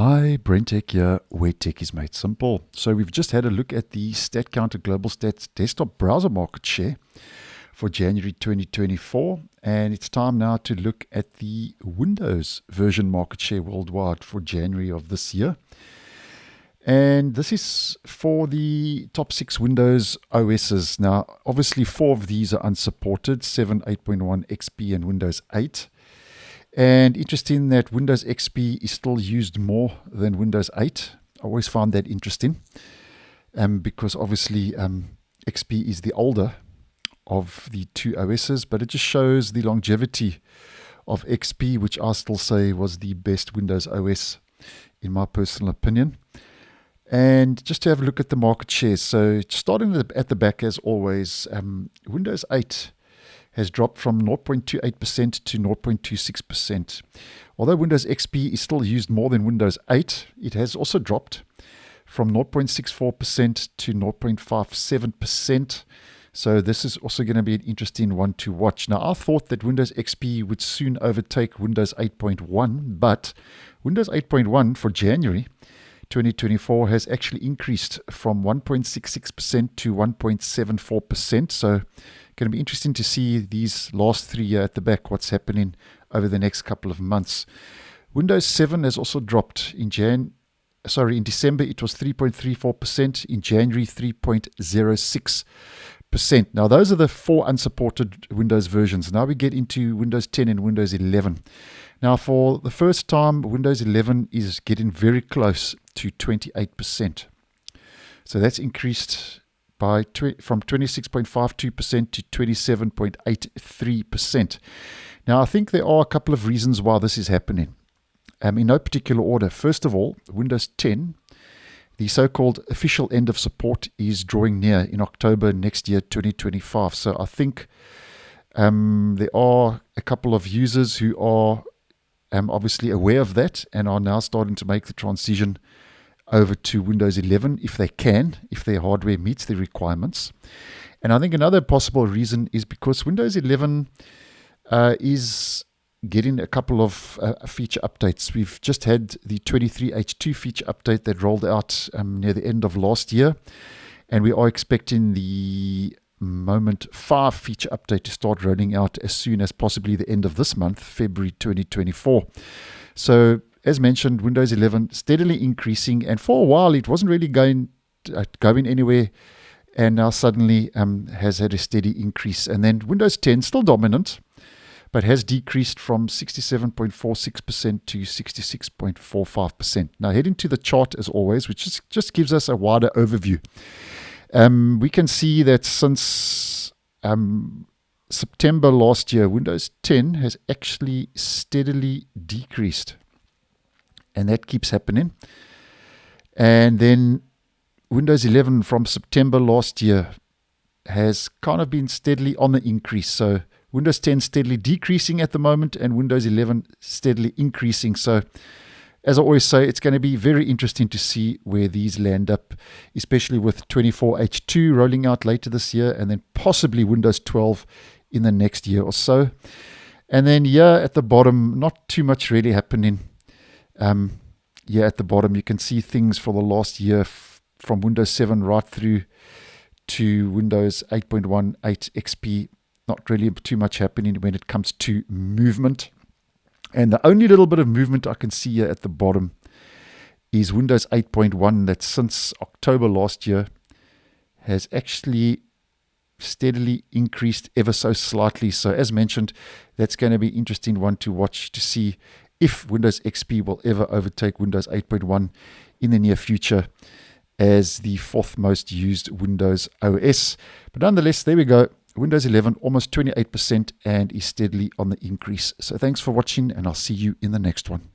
Hi, BrenTech here, where tech is made simple. So we've just had a look at the Statcounter Global Stats desktop browser market share for January 2024, and it's time now to look at the Windows version market share worldwide for January of this year. And this is for the top 6 Windows OSs. Now, obviously 4 of these are unsupported, 7, 8.1, XP, and Windows 8. And interesting that Windows XP is still used more than Windows 8. I always found that interesting because obviously XP is the older of the two OSs, but it just shows the longevity of XP, which I still say was the best Windows OS in my personal opinion. And just to have a look at the market shares. So starting at the back as always, Windows 8 has dropped from 0.28% to 0.26%. Although Windows XP is still used more than Windows 8, it has also dropped from 0.64% to 0.57%. So this is also going to be an interesting one to watch. Now, I thought that Windows XP would soon overtake Windows 8.1, but Windows 8.1 for January 2024 has actually increased from 1.66% to 1.74%. So going to be interesting to see these last 3 years at the back, what's happening over the next couple of months. Windows 7 has also dropped in December it was 3.34%, in January 3.06%. Now those are the 4 unsupported Windows versions. Now we get into Windows 10 and Windows 11. Now for the first time, Windows 11 is getting very close to 28%. So that's increased from 26.52% to 27.83%. Now, I think there are a couple of reasons why this is happening. In no particular order. First of all, Windows 10, the so-called official end of support, is drawing near in October next year, 2025. So I think there are a couple of users who are obviously aware of that and are now starting to make the transition over to Windows 11 if they can, if their hardware meets the requirements. And I think another possible reason is because Windows 11 is getting a couple of feature updates. We've just had the 23H2 feature update that rolled out near the end of last year, and we are expecting the Moment 5 feature update to start rolling out as soon as possibly the end of this month, February 2024. So as mentioned, Windows 11 steadily increasing, and for a while it wasn't really going anywhere, and now suddenly has had a steady increase. And then Windows 10 still dominant, but has decreased from 67.46% to 66.45%. Now heading to the chart as always, which just gives us a wider overview. We can see that since September last year, Windows 10 has actually steadily decreased. And that keeps happening. And then Windows 11 from September last year has kind of been steadily on the increase. So Windows 10 steadily decreasing at the moment, and Windows 11 steadily increasing. So as I always say, it's going to be very interesting to see where these land up, especially with 24H2 rolling out later this year, and then possibly Windows 12 in the next year or so. And then here at the bottom, not too much really happening. Here at the bottom, you can see things for the last year from Windows 7 right through to Windows 8.1, 8 XP. Not really too much happening when it comes to movement. And the only little bit of movement I can see here at the bottom is Windows 8.1, that since October last year has actually steadily increased ever so slightly. So as mentioned, that's going to be an interesting one to watch to see if Windows XP will ever overtake Windows 8.1 in the near future as the 4th most used Windows OS. But nonetheless, there we go. Windows 11 almost 28% and is steadily on the increase. So thanks for watching, and I'll see you in the next one.